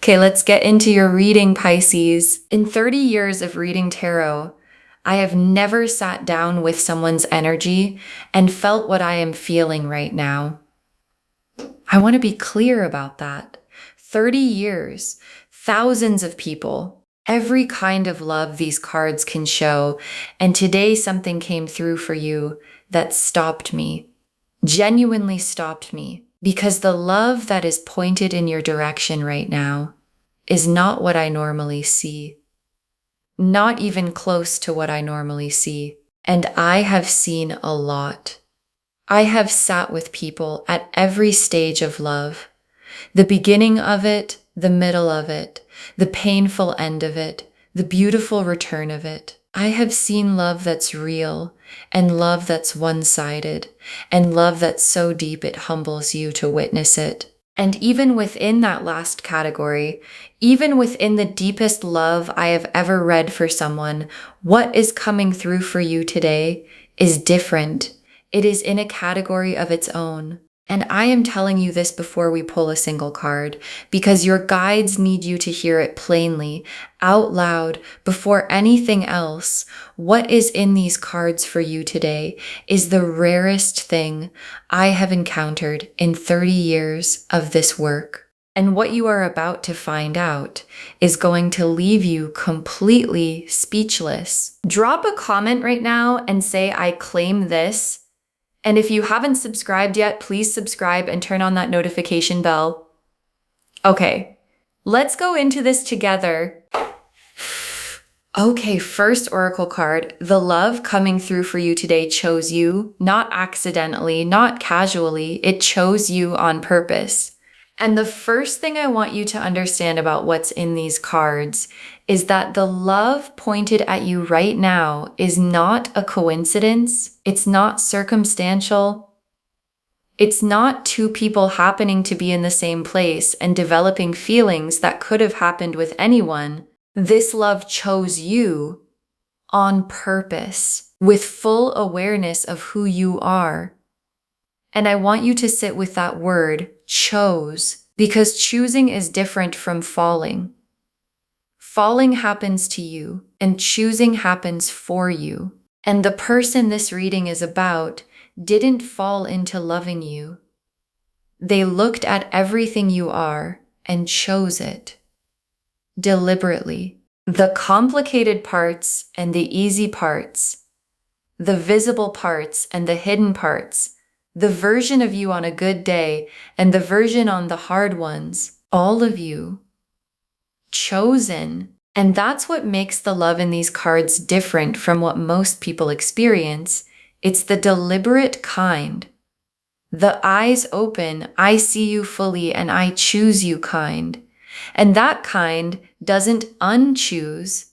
Okay, let's get into your reading, Pisces. In 30 years of reading tarot, I have never sat down with someone's energy and felt what I am feeling right now. I want to be clear about that. 30 years, thousands of people, every kind of love these cards can show, and today something came through for you that stopped me, genuinely stopped me, because the love that is pointed in your direction right now is not what I normally see. Not even close to what I normally see. And I have seen a lot. I have sat with people at every stage of love. The beginning of it, the middle of it, the painful end of it, the beautiful return of it. I have seen love that's real, and love that's one-sided, and love that's so deep it humbles you to witness it. And even within that last category, even within the deepest love I have ever read for someone, what is coming through for you today is different. It is in a category of its own. And I am telling you this before we pull a single card, because your guides need you to hear it plainly, out loud, before anything else. What is in these cards for you today is the rarest thing I have encountered in 30 years of this work. And what you are about to find out is going to leave you completely speechless. Drop a comment right now and say, I claim this. And if you haven't subscribed yet, please subscribe and turn on that notification bell. Okay, let's go into this together. Okay, first oracle card. The love coming through for you today chose you, not accidentally, not casually. It chose you on purpose. And the first thing I want you to understand about what's in these cards is that the love pointed at you right now is not a coincidence. It's not circumstantial. It's not two people happening to be in the same place and developing feelings that could have happened with anyone. This love chose you on purpose, with full awareness of who you are. And I want you to sit with that word, chose, because choosing is different from falling. Falling happens to you, and choosing happens for you. And the person this reading is about didn't fall into loving you. They looked at everything you are and chose it. Deliberately. The complicated parts and the easy parts. The visible parts and the hidden parts. The version of you on a good day and the version on the hard ones. All of you. Chosen. And that's what makes the love in these cards different from what most people experience. It's the deliberate kind. The eyes open, I see you fully and I choose you kind. And that kind doesn't unchoose.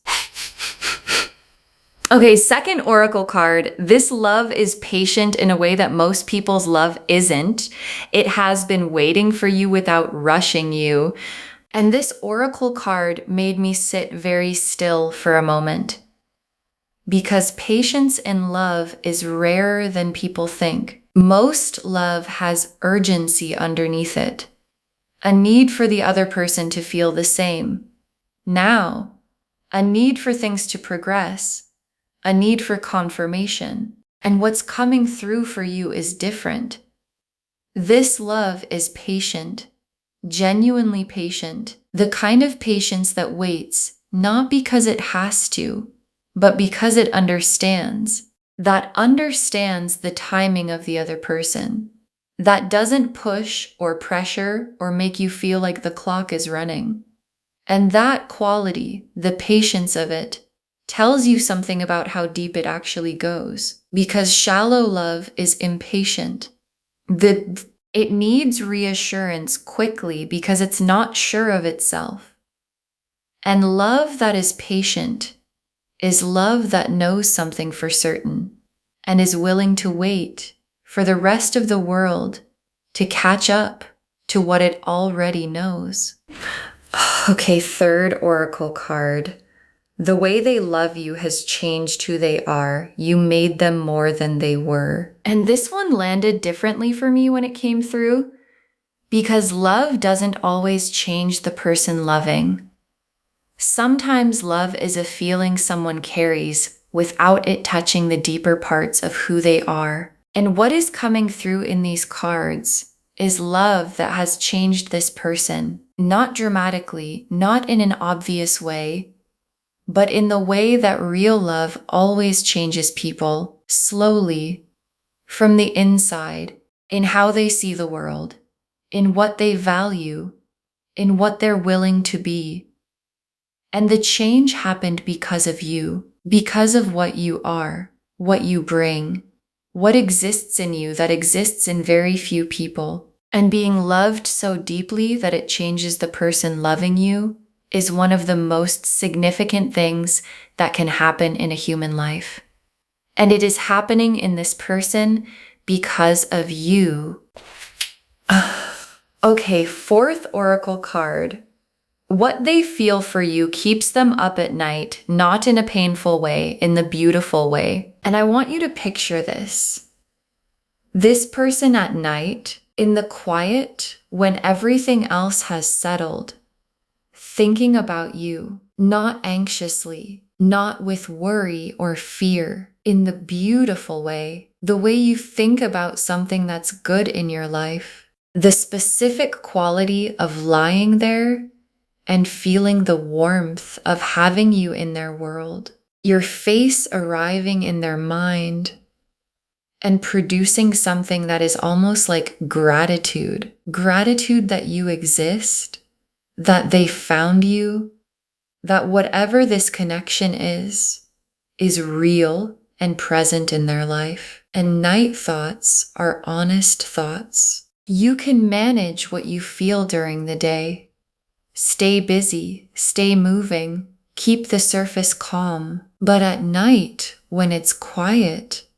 Okay, second oracle card. This love is patient in a way that most people's love isn't. It has been waiting for you without rushing you. And this oracle card made me sit very still for a moment. Because patience in love is rarer than people think. Most love has urgency underneath it. A need for the other person to feel the same. Now, a need for things to progress. A need for confirmation. And what's coming through for you is different. This love is patient, genuinely patient, the kind of patience that waits, not because it has to, but because it understands, that understands the timing of the other person, that doesn't push or pressure or make you feel like the clock is running. And that quality, the patience of it, tells you something about how deep it actually goes. Because shallow love is impatient. It needs reassurance quickly because it's not sure of itself. And love that is patient is love that knows something for certain and is willing to wait for the rest of the world to catch up to what it already knows. Okay, third oracle card. The way they love you has changed who they are. You made them more than they were. And this one landed differently for me when it came through, Because love doesn't always change the person loving. Sometimes love is a feeling someone carries without it touching the deeper parts of who they are. And what is coming through in these cards is love that has changed this person, not dramatically, not in an obvious way, but in the way that real love always changes people, slowly, from the inside, in how they see the world, in what they value, in what they're willing to be. And the change happened because of you, because of what you are, what you bring, what exists in you that exists in very few people. And being loved so deeply that it changes the person loving you is one of the most significant things that can happen in a human life. And it is happening in this person because of you. Okay, fourth oracle card. What they feel for you keeps them up at night, not in a painful way, in the beautiful way. And I want you to picture this. This person at night, in the quiet, when everything else has settled, thinking about you, not anxiously, not with worry or fear, in the beautiful way, the way you think about something that's good in your life, the specific quality of lying there and feeling the warmth of having you in their world, your face arriving in their mind and producing something that is almost like gratitude that you exist, that they found you, that whatever this connection is real and present in their life. And night thoughts are honest thoughts. You can manage what you feel during the day. Stay busy, stay moving, keep the surface calm. But at night, when it's quiet,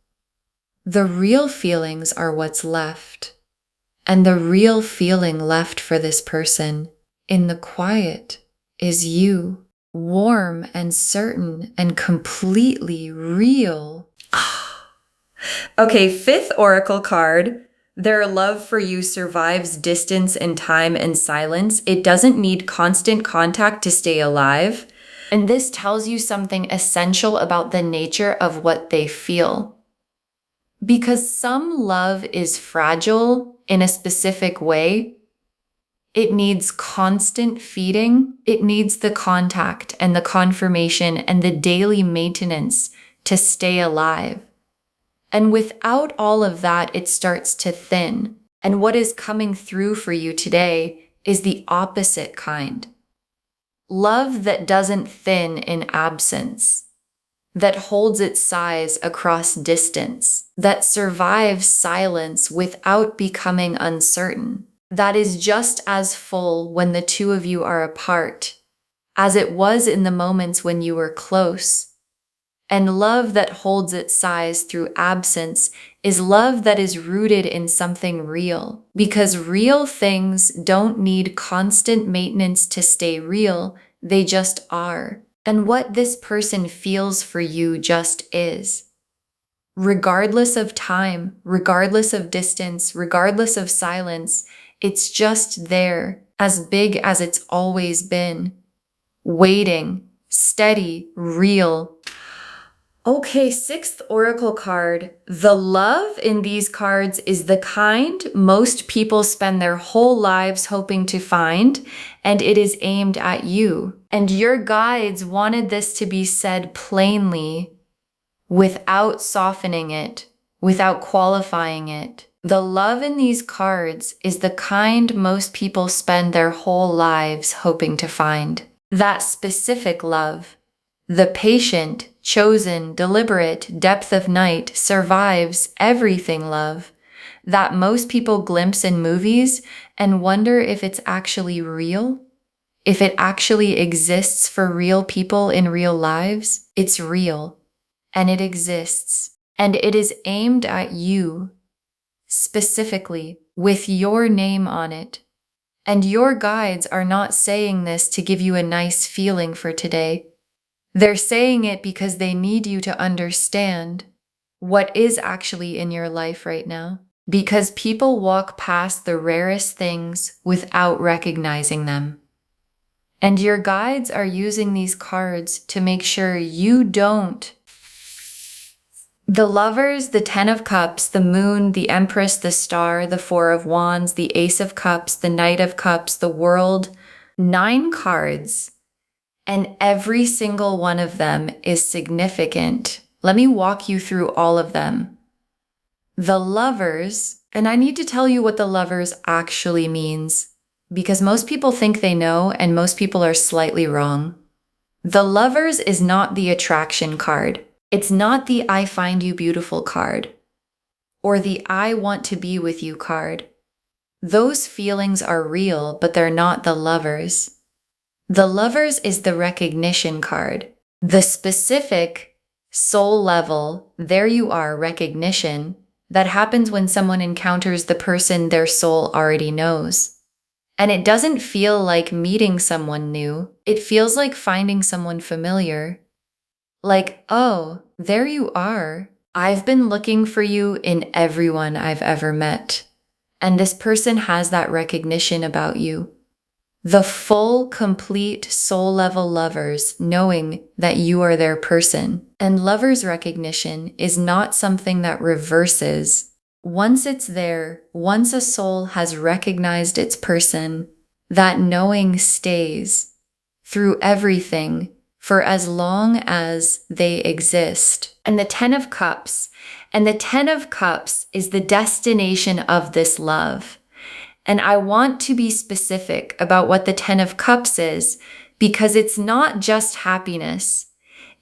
the real feelings are what's left. And the real feeling left for this person in the quiet is you, warm and certain and completely real. Okay, fifth oracle card. Their love for you survives distance and time and silence. It doesn't need constant contact to stay alive. And this tells you something essential about the nature of what they feel. Because some love is fragile in a specific way, it needs constant feeding. It needs the contact and the confirmation and the daily maintenance to stay alive. And without all of that, it starts to thin. And what is coming through for you today is the opposite kind. Love that doesn't thin in absence, that holds its size across distance, that survives silence without becoming uncertain, that is just as full when the two of you are apart as it was in the moments when you were close. And love that holds its size through absence is love that is rooted in something real, because real things don't need constant maintenance to stay real, they just are. And what this person feels for you just is. Regardless of time, regardless of distance, regardless of silence, it's just there, as big as it's always been. Waiting, steady, real. Okay, sixth oracle card. The love in these cards is the kind most people spend their whole lives hoping to find, and it is aimed at you. And your guides wanted this to be said plainly, without softening it, without qualifying it. The love in these cards is the kind most people spend their whole lives hoping to find. That specific love. The patient, chosen, deliberate depth of night survives everything love that most people glimpse in movies and wonder if it's actually real, if it actually exists for real people in real lives. It's real, and it exists, and it is aimed at you, specifically, with your name on it. And your guides are not saying this to give you a nice feeling for today. They're saying it because they need you to understand what is actually in your life right now. because people walk past the rarest things without recognizing them. And your guides are using these cards to make sure you don't. The Lovers, the Ten of Cups, the Moon, the Empress, the Star, the Four of Wands, the Ace of Cups, the Knight of Cups, the World, 9 cards. And every single one of them is significant. Let me walk you through all of them. The Lovers, and I need to tell you what the Lovers actually means, because most people think they know and most people are slightly wrong. The Lovers is not the attraction card. It's not the I find you beautiful card or the I want to be with you card. Those feelings are real, but they're not the Lovers. The Lovers is the recognition card. The specific soul level, there you are, recognition, that happens when someone encounters the person their soul already knows. And it doesn't feel like meeting someone new. It feels like finding someone familiar. Like, oh, there you are. I've been looking for you in everyone I've ever met. And this person has that recognition about you. The full, complete, soul-level Lovers knowing that you are their person. And Lovers recognition is not something that reverses. Once it's there, once a soul has recognized its person, that knowing stays through everything for as long as they exist. And the Ten of Cups. And the Ten of Cups is the destination of this love. And I want to be specific about what the Ten of Cups is, because it's not just happiness.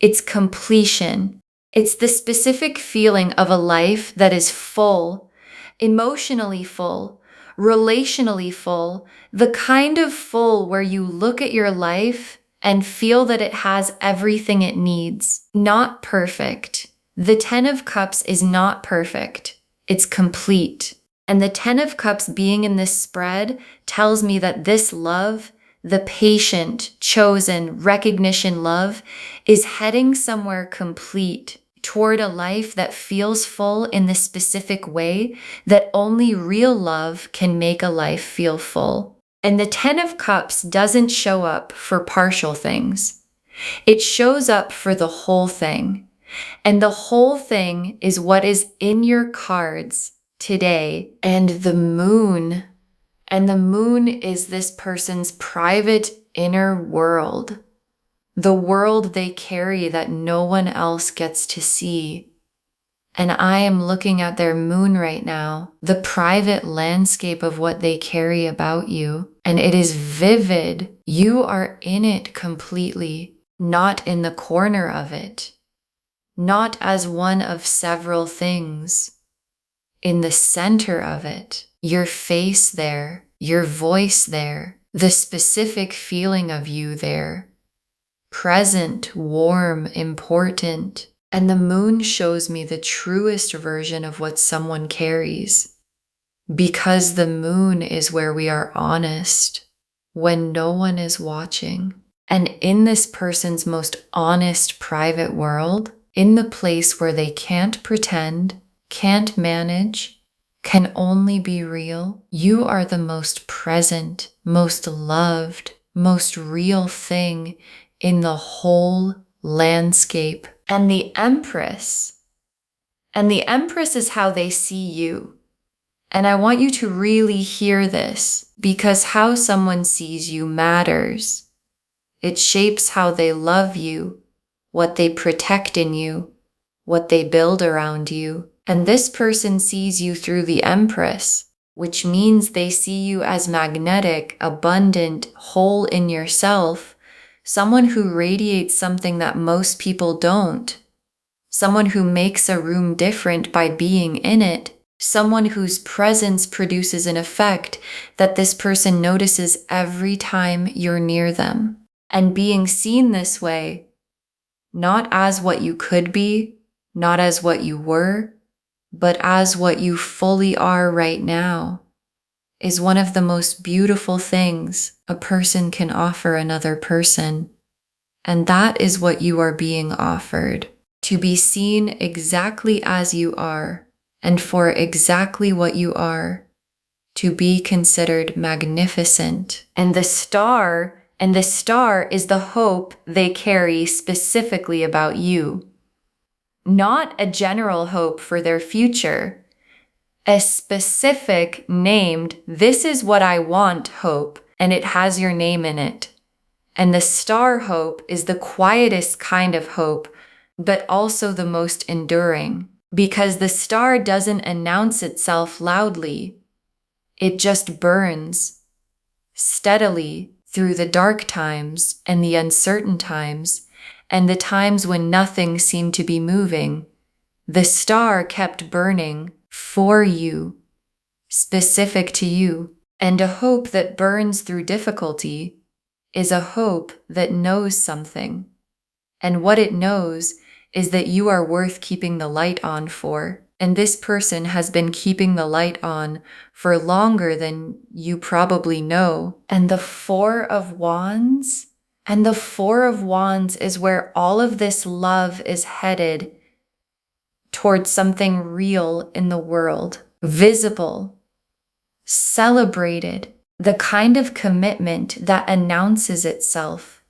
It's completion. It's the specific feeling of a life that is full, emotionally full, relationally full, the kind of full where you look at your life and feel that it has everything it needs. Not perfect. The Ten of Cups is not perfect. It's complete. And the Ten of Cups being in this spread tells me that this love, the patient, chosen, recognition love, is heading somewhere complete toward a life that feels full in the specific way that only real love can make a life feel full. And the Ten of Cups doesn't show up for partial things. It shows up for the whole thing. And the whole thing is what is in your cards today. And the Moon. And the Moon is this person's private inner world. The world they carry that no one else gets to see. And I am looking at their Moon right now, the private landscape of what they carry about you. And it is vivid. You are in it completely, not in the corner of it, not as one of several things. In the center of it, your face there, your voice there, the specific feeling of you there. Present, warm, important. And the Moon shows me the truest version of what someone carries. Because the Moon is where we are honest, when no one is watching. And in this person's most honest private world, in the place where they can't pretend, can't manage, can only be real, you are the most present, most loved, most real thing in the whole landscape. And the Empress is how they see you. And I want you to really hear this, because how someone sees you matters. It shapes how they love you, what they protect in you, what they build around you. And this person sees you through the Empress, which means they see you as magnetic, abundant, whole in yourself, someone who radiates something that most people don't, someone who makes a room different by being in it, someone whose presence produces an effect that this person notices every time you're near them. And being seen this way, not as what you could be, not as what you were, but as what you fully are right now, is one of the most beautiful things a person can offer another person. And that is what you are being offered, to be seen exactly as you are, and for exactly what you are, to be considered magnificent. And the star is the hope they carry specifically about you. Not a general hope for their future, a specific named, "this is what I want" hope, and it has your name in it. And the star hope is the quietest kind of hope, but also the most enduring, because the star doesn't announce itself loudly. It just burns steadily through the dark times and the uncertain times and the times when nothing seemed to be moving. The star kept burning for you, specific to you. And a hope that burns through difficulty is a hope that knows something. And what it knows is that you are worth keeping the light on for. And this person has been keeping the light on for longer than you probably know. And the Four of Wands is where all of this love is headed towards something real in the world, visible, celebrated, the kind of commitment that announces itself,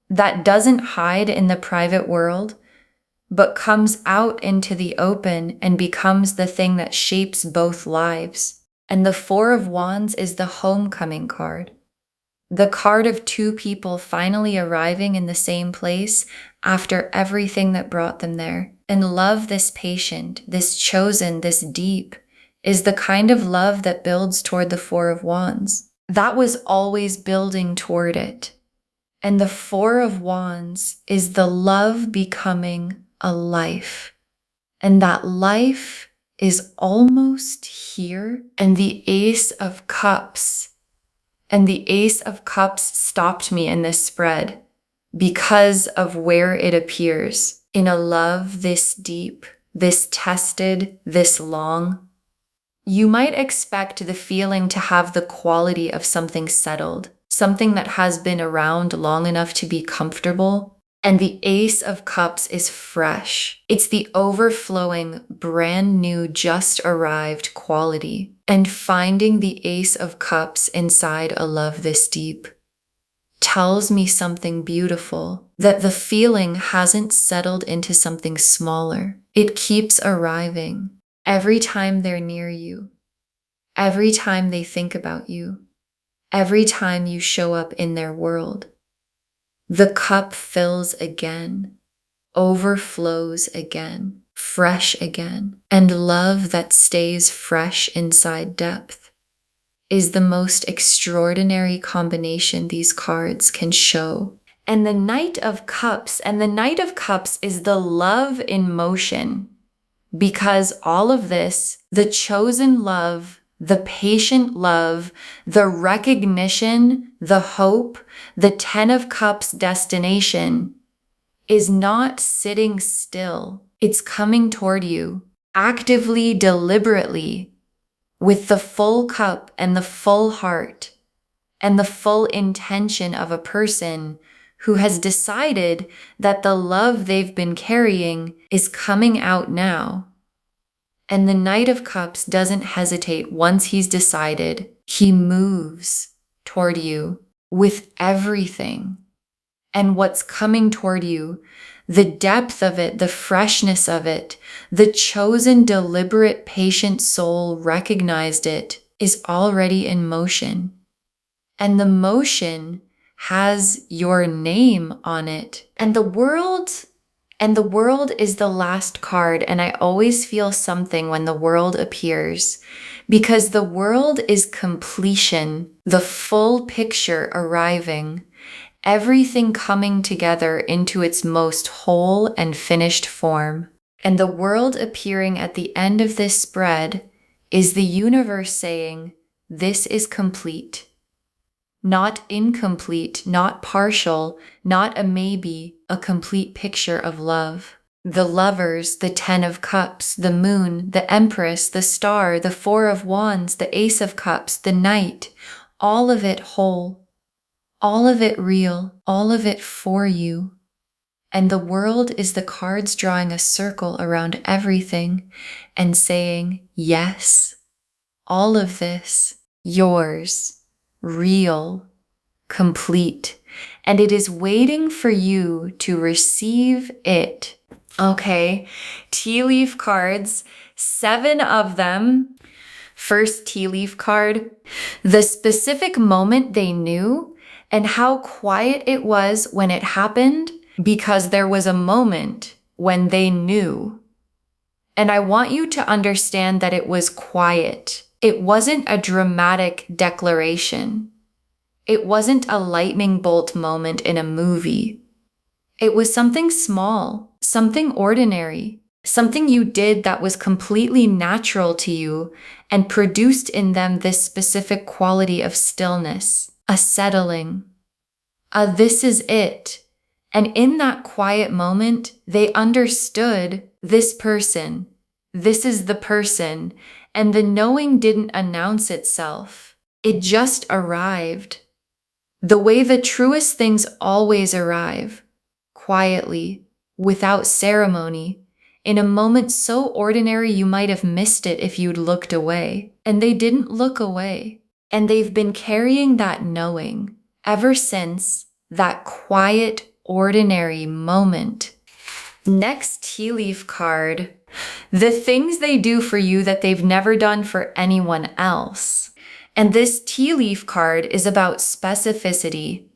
that doesn't hide in the private world, but comes out into the open and becomes the thing that shapes both lives. And the Four of Wands is the homecoming card. The card of two people finally arriving in the same place after everything that brought them there. And love this patient, this chosen, this deep, is the kind of love that builds toward the Four of Wands. That was always building toward it. And the Four of Wands is the love becoming a life. And that life is almost here. And the Ace of Cups stopped me in this spread because of where it appears. In a love this deep, this tested, this long, you might expect the feeling to have the quality of something settled, something that has been around long enough to be comfortable. And the Ace of Cups is fresh. It's the overflowing, brand new, just arrived quality. And finding the Ace of Cups inside a love this deep tells me something beautiful, that the feeling hasn't settled into something smaller. It keeps arriving every time they're near you, every time they think about you, every time you show up in their world. The cup fills again, overflows again, fresh again, and love that stays fresh inside depth is the most extraordinary combination these cards can show. And the Knight of Cups is the love in motion, because all of this, the chosen love, the patient love, the recognition, the hope, the Ten of Cups destination is not sitting still. It's coming toward you, actively, deliberately, with the full cup and the full heart and the full intention of a person who has decided that the love they've been carrying is coming out now. And the Knight of Cups doesn't hesitate once he's decided. He moves toward you with everything. And what's coming toward you, the depth of it, the freshness of it, the chosen, deliberate, patient soul recognized it, is already in motion. And the motion has your name on it. And the world is the last card. And I always feel something when the world appears, because the world is completion, the full picture arriving, everything coming together into its most whole and finished form. And the world appearing at the end of this spread is the universe saying, this is complete. Not incomplete, not partial, not a maybe, a complete picture of love. The Lovers, the Ten of Cups, the Moon, the Empress, the Star, the Four of Wands, the Ace of Cups, the Knight, all of it whole, all of it real, all of it for you. And the world is the cards drawing a circle around everything and saying, yes, all of this, yours, real, complete. And it is waiting for you to receive it. Okay, tea leaf cards, 7 of them. First tea leaf card, the specific moment they knew and how quiet it was when it happened, because there was a moment when they knew. And I want you to understand that it was quiet. It wasn't a dramatic declaration. It wasn't a lightning bolt moment in a movie. It was something small, something ordinary, something you did that was completely natural to you and produced in them this specific quality of stillness, a settling, a this is it. And in that quiet moment, they understood this person, this is the person, and the knowing didn't announce itself. It just arrived. The way the truest things always arrive, quietly, without ceremony, in a moment so ordinary you might have missed it if you'd looked away. And they didn't look away. And they've been carrying that knowing ever since that quiet, ordinary moment. Next tea leaf card, the things they do for you that they've never done for anyone else. And this tea leaf card is about specificity,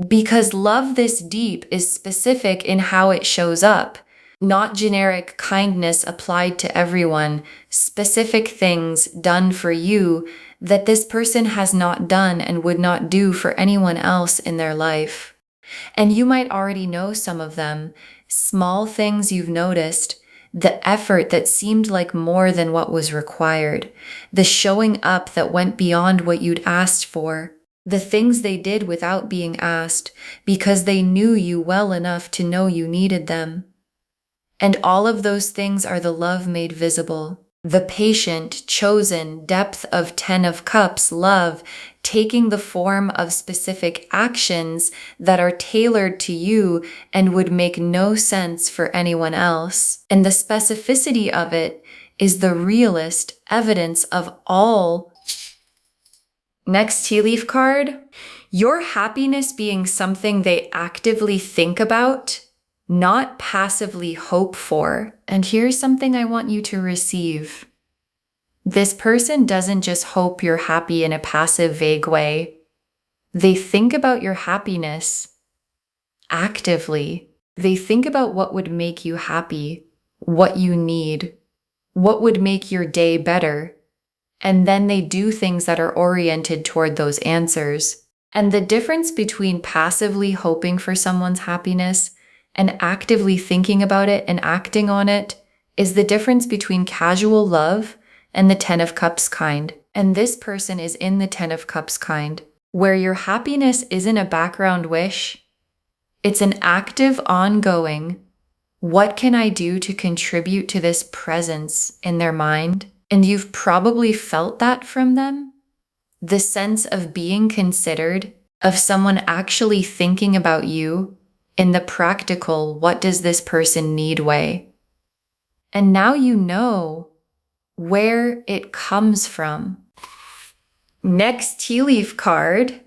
because love this deep is specific in how it shows up, not generic kindness applied to everyone, specific things done for you that this person has not done and would not do for anyone else in their life. And you might already know some of them, small things you've noticed, the effort that seemed like more than what was required, the showing up that went beyond what you'd asked for, the things they did without being asked because they knew you well enough to know you needed them. And all of those things are the love made visible. The patient, chosen, depth of 10 of Cups love, taking the form of specific actions that are tailored to you and would make no sense for anyone else. And the specificity of it is the realest evidence of all. Next tea leaf card, your happiness being something they actively think about, not passively hope for. And here's something I want you to receive. This person doesn't just hope you're happy in a passive, vague way. They think about your happiness actively. They think about what would make you happy, what you need, what would make your day better. And then they do things that are oriented toward those answers. And the difference between passively hoping for someone's happiness and actively thinking about it and acting on it is the difference between casual love and the 10 of Cups kind. And this person is in the 10 of Cups kind, where your happiness isn't a background wish. It's an active, ongoing, what can I do to contribute to this presence in their mind? And you've probably felt that from them. The sense of being considered, of someone actually thinking about you in the practical, what does this person need way? And now you know where it comes from. Next tea leaf card,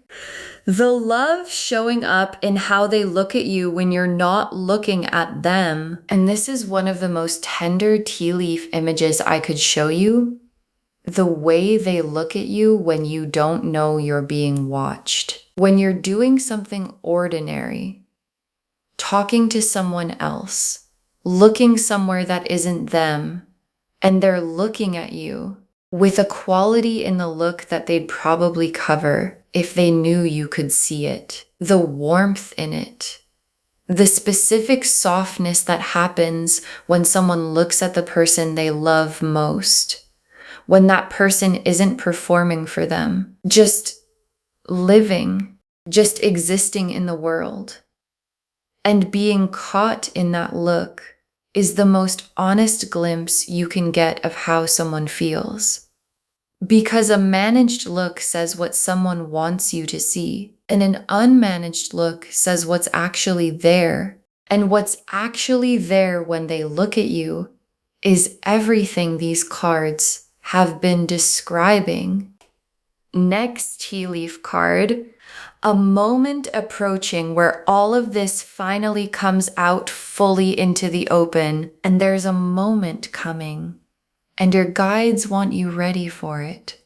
the love showing up in how they look at you when you're not looking at them. And this is one of the most tender tea leaf images I could show you. The way they look at you when you don't know you're being watched. When you're doing something ordinary, talking to someone else, looking somewhere that isn't them, and they're looking at you with a quality in the look that they'd probably cover if they knew you could see it. The warmth in it. The specific softness that happens when someone looks at the person they love most. When that person isn't performing for them, just living, just existing in the world. And being caught in that look is the most honest glimpse you can get of how someone feels. Because a managed look says what someone wants you to see, and an unmanaged look says what's actually there. And what's actually there when they look at you is everything these cards have been describing. Next tea leaf card, a moment approaching where all of this finally comes out fully into the open, and there's a moment coming, and your guides want you ready for it.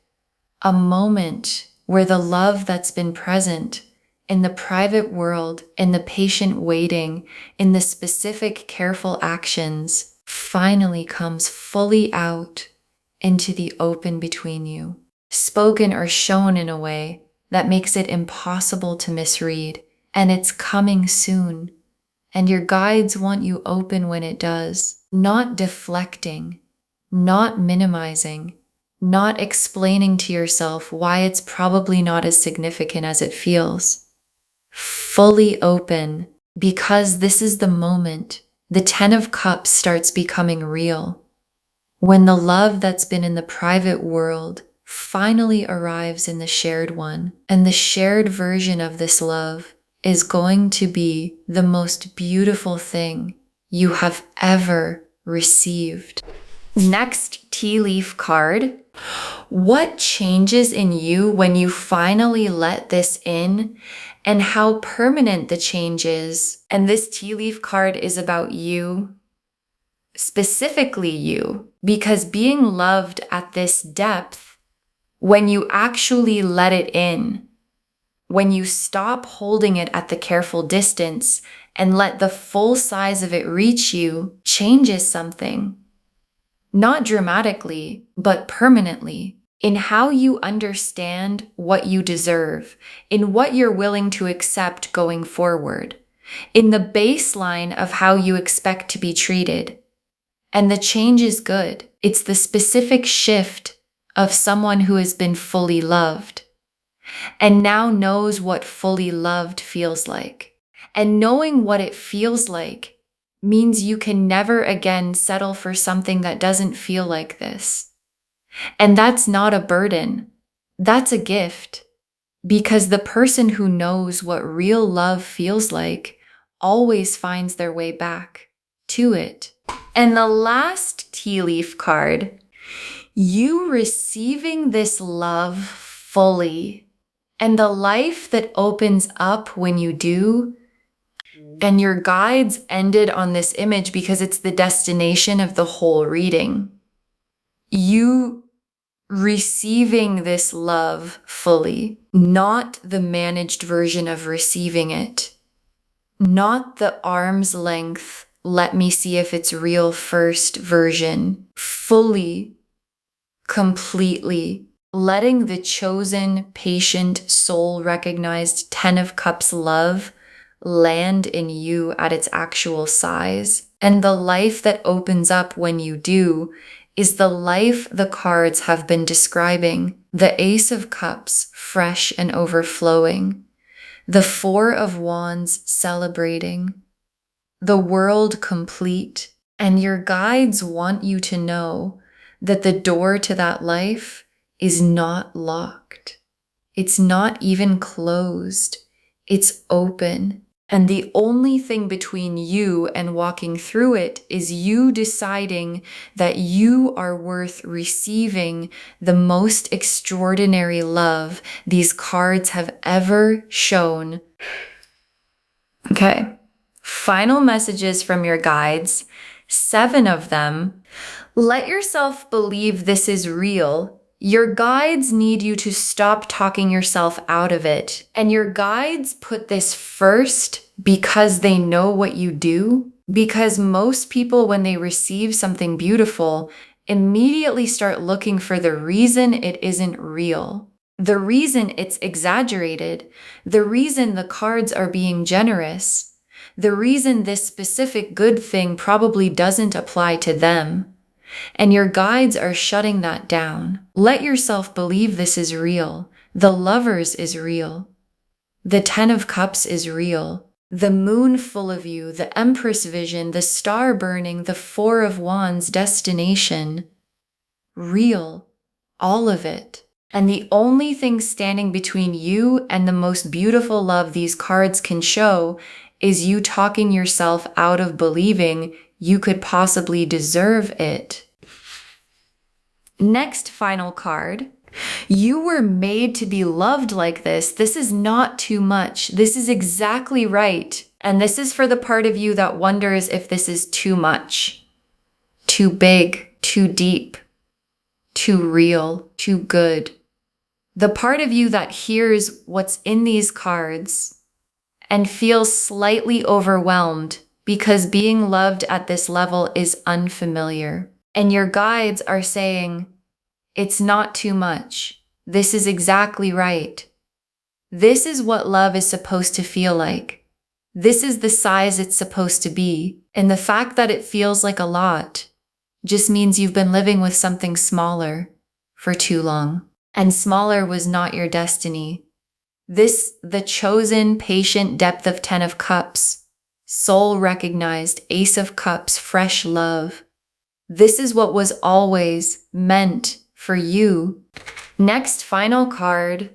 A moment where the love that's been present in the private world, in the patient waiting, in the specific careful actions, finally comes fully out into the open between you, spoken or shown in a way that makes it impossible to misread, and it's coming soon. And your guides want you open when it does, not deflecting, not minimizing, not explaining to yourself why it's probably not as significant as it feels. Fully open, because this is the moment the 10 of Cups starts becoming real. When the love that's been in the private world finally arrives in the shared one, and the shared version of this love is going to be the most beautiful thing you have ever received. Next tea leaf card. What changes in you when you finally let this in, and how permanent the change is? And this tea leaf card is about you, specifically you, because being loved at this depth, when you actually let it in, when you stop holding it at the careful distance and let the full size of it reach you, changes something. Not dramatically, but permanently, in how you understand what you deserve, in what you're willing to accept going forward, in the baseline of how you expect to be treated. And the change is good. It's the specific shift of someone who has been fully loved and now knows what fully loved feels like. And knowing what it feels like means you can never again settle for something that doesn't feel like this. And that's not a burden. That's a gift. Because the person who knows what real love feels like always finds their way back to it. And the last tea leaf card, you receiving this love fully, and the life that opens up when you do. And your guides ended on this image because it's the destination of the whole reading. You receiving this love fully, not the managed version of receiving it, not the arm's length, let me see if it's real first version, fully, completely, letting the chosen, patient, soul-recognized 10 of Cups love land in you at its actual size. And the life that opens up when you do is the life the cards have been describing. The Ace of Cups, fresh and overflowing. The Four of Wands, celebrating. The world complete. And your guides want you to know that the door to that life is not locked. It's not even closed. It's open. And the only thing between you and walking through it is you deciding that you are worth receiving the most extraordinary love these cards have ever shown. Okay, final messages from your guides, 7 of them. Let yourself believe this is real. Your guides need you to stop talking yourself out of it. And your guides put this first because they know what you do. Because most people, when they receive something beautiful, immediately start looking for the reason it isn't real. The reason it's exaggerated. The reason the cards are being generous. The reason this specific good thing probably doesn't apply to them. And your guides are shutting that down. Let yourself believe this is real. The Lovers is real. The 10 of Cups is real. The moon full of you, the Empress vision, the star burning, the 4 of Wands destination. Real. All of it. And the only thing standing between you and the most beautiful love these cards can show is you talking yourself out of believing you could possibly deserve it. Next final card. You were made to be loved like this. This is not too much. This is exactly right. And this is for the part of you that wonders if this is too much, too big, too deep, too real, too good. The part of you that hears what's in these cards and feels slightly overwhelmed because being loved at this level is unfamiliar. And your guides are saying, it's not too much. This is exactly right. This is what love is supposed to feel like. This is the size it's supposed to be. And the fact that it feels like a lot just means you've been living with something smaller for too long. And smaller was not your destiny. This, the chosen, patient depth of 10 of Cups, soul recognized, Ace of Cups, fresh love. This is what was always meant for you. Next, final card.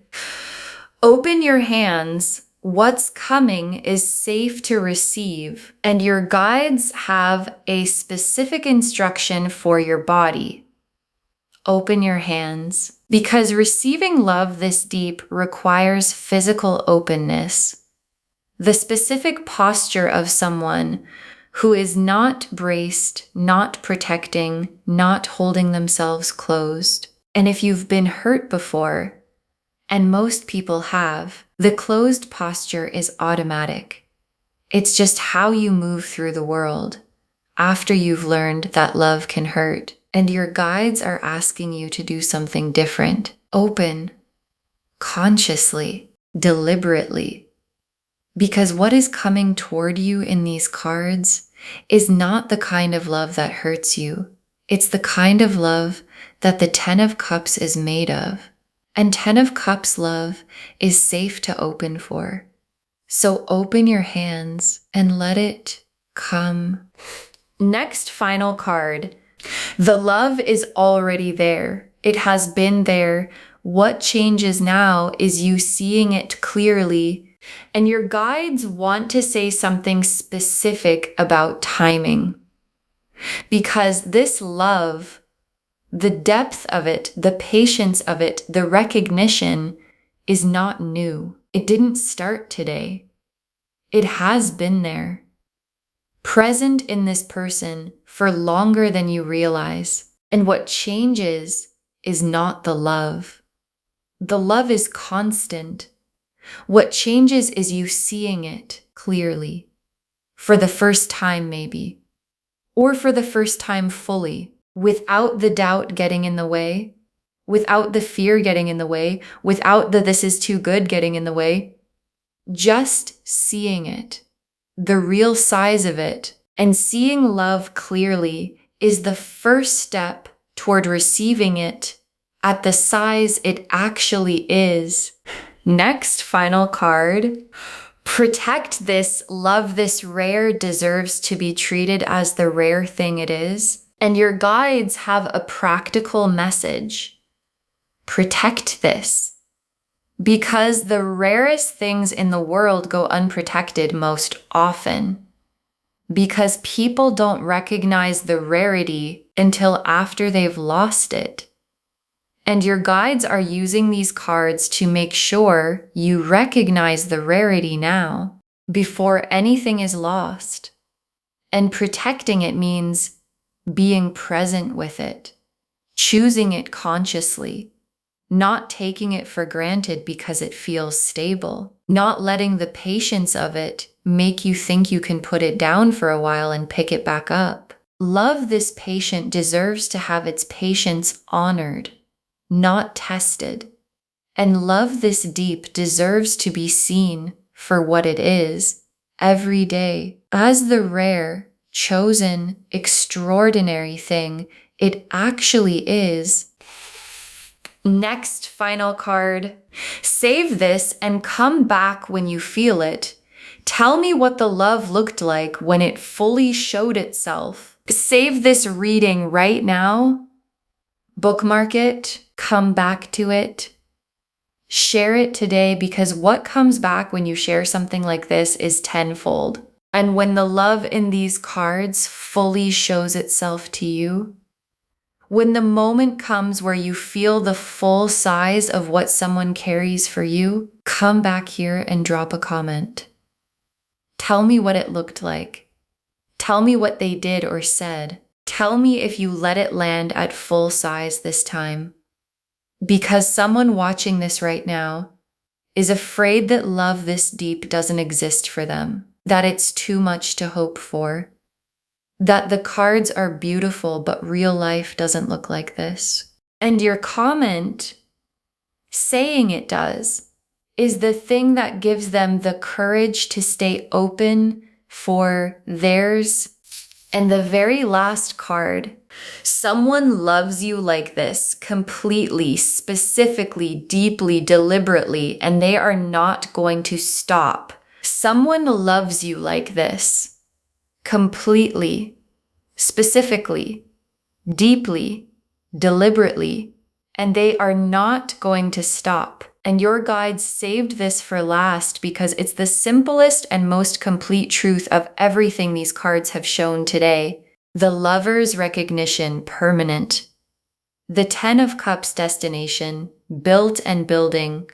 Open your hands. What's coming is safe to receive, and your guides have a specific instruction for your body. Open your hands, because receiving love this deep requires physical openness. The specific posture of someone who is not braced, not protecting, not holding themselves closed. And if you've been hurt before, and most people have, the closed posture is automatic. It's just how you move through the world after you've learned that love can hurt. And your guides are asking you to do something different. Open, consciously, deliberately. Because what is coming toward you in these cards is not the kind of love that hurts you. It's the kind of love that the 10 of Cups is made of. And 10 of Cups love is safe to open for. So open your hands and let it come. Next final card. The love is already there. It has been there. What changes now is you seeing it clearly. And your guides want to say something specific about timing. Because this love, the depth of it, the patience of it, the recognition is not new. It didn't start today. It has been there. Present in this person for longer than you realize. And what changes is not the love. The love is constant. What changes is you seeing it clearly. For the first time, maybe. Or for the first time fully. Without the doubt getting in the way. Without the fear getting in the way. Without the this is too good getting in the way. Just seeing it. The real size of it. And seeing love clearly is the first step toward receiving it at the size it actually is. Next, final card. Protect this, love this rare, deserves to be treated as the rare thing it is. And your guides have a practical message. Protect this. Because the rarest things in the world go unprotected most often. Because people don't recognize the rarity until after they've lost it. And your guides are using these cards to make sure you recognize the rarity now, before anything is lost. And protecting it means being present with it, choosing it consciously, not taking it for granted because it feels stable, not letting the patience of it make you think you can put it down for a while and pick it back up. Love this patient deserves to have its patience honored, not tested. And love this deep deserves to be seen for what it is every day as the rare, chosen, extraordinary thing it actually is. Next final card. Save this and come back when you feel it. Tell me what the love looked like when it fully showed itself. Save this reading right now. Bookmark it. Come back to it. Share it today, because what comes back when you share something like this is tenfold. And when the love in these cards fully shows itself to you, when the moment comes where you feel the full size of what someone carries for you, come back here and drop a comment. Tell me what it looked like. Tell me what they did or said. Tell me if you let it land at full size this time. Because someone watching this right now is afraid that love this deep doesn't exist for them, that it's too much to hope for, that the cards are beautiful, but real life doesn't look like this. And your comment saying it does is the thing that gives them the courage to stay open for theirs. And the very last card, someone loves you like this, completely, specifically, deeply, deliberately, and they are not going to stop. Someone loves you like this, completely, specifically, deeply, deliberately, and they are not going to stop. And your guides saved this for last because it's the simplest and most complete truth of everything these cards have shown today. The Lover's recognition, permanent. The Ten of Cups, destination, built and building.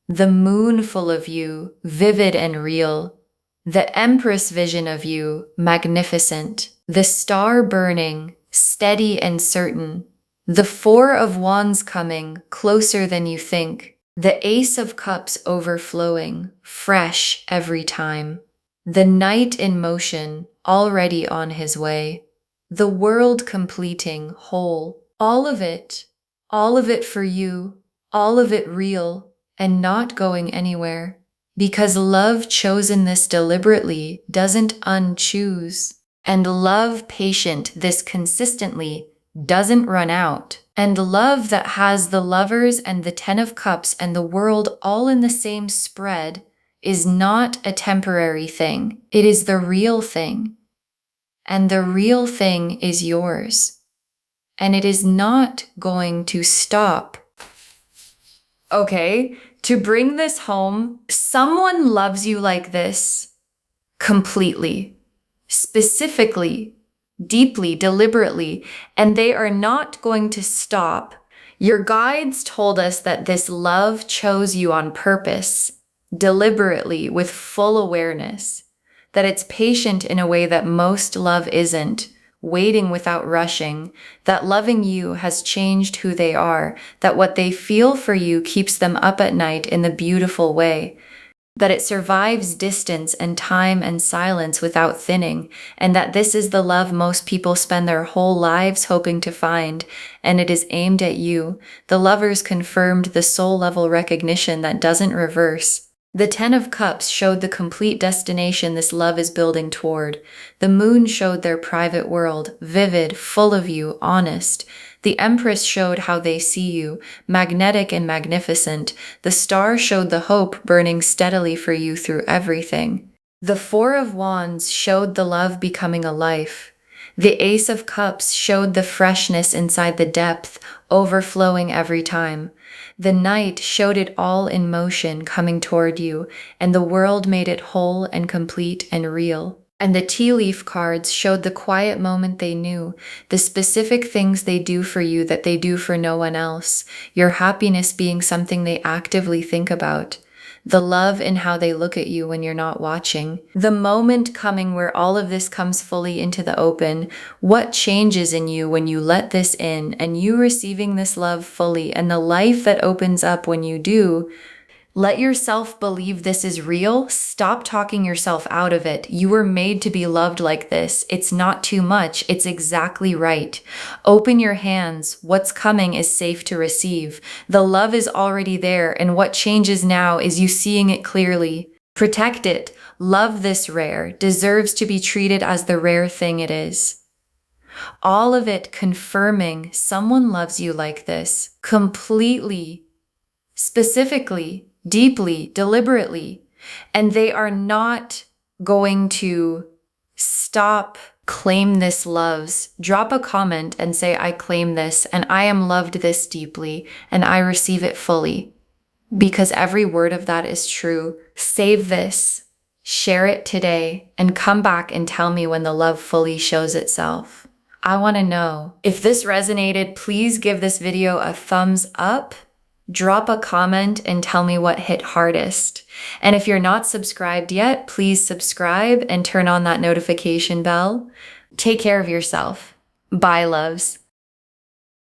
The Moon full of you, vivid and real. The Empress vision of you, magnificent. The Star burning, steady and certain. The Four of Wands coming, closer than you think. The Ace of Cups overflowing, fresh every time. The Knight in motion, already on his way. The World completing, whole. All of it for you, all of it real, and not going anywhere. Because love chosen this deliberately doesn't unchoose. And love patient this consistently doesn't run out. And love that has the Lovers and the Ten of Cups and the World all in the same spread is not a temporary thing. It is the real thing. And the real thing is yours. And it is not going to stop. Okay, to bring this home, someone loves you like this completely, specifically, deeply, deliberately, and they are not going to stop. Your guides told us that this love chose you on purpose, deliberately, with full awareness, that it's patient in a way that most love isn't, waiting without rushing, that loving you has changed who they are, that what they feel for you keeps them up at night in the beautiful way, that it survives distance and time and silence without thinning, and that this is the love most people spend their whole lives hoping to find, and it is aimed at you. The Lovers confirmed the soul-level recognition that doesn't reverse. The Ten of Cups showed the complete destination this love is building toward. The Moon showed their private world, vivid, full of you, honest. The Empress showed how they see you, magnetic and magnificent. The Star showed the hope burning steadily for you through everything. The Four of Wands showed the love becoming a life. The Ace of Cups showed the freshness inside the depth, overflowing every time. The Knight showed it all in motion coming toward you, and the World made it whole and complete and real. And the tea leaf cards showed the quiet moment they knew, the specific things they do for you that they do for no one else, your happiness being something they actively think about, the love in how they look at you when you're not watching, the moment coming where all of this comes fully into the open, what changes in you when you let this in, and you receiving this love fully, and the life that opens up when you do. Let yourself believe this is real. Stop talking yourself out of it. You were made to be loved like this. It's not too much. It's exactly right. Open your hands. What's coming is safe to receive. The love is already there, and what changes now is you seeing it clearly. Protect it. Love this rare. Deserves to be treated as the rare thing it is. All of it confirming someone loves you like this. Completely. Specifically. Deeply, deliberately, and they are not going to stop. Claim this loves. Drop a comment and say, I claim this, and I am loved this deeply, and I receive it fully. because every word of that is true. Save this, share it today, and come back and tell me when the love fully shows itself. I want to know. If this resonated, please give this video a thumbs up, drop a comment, and tell me what hit hardest. And if you're not subscribed yet, please subscribe and turn on that notification bell. Take care of yourself. Bye, loves.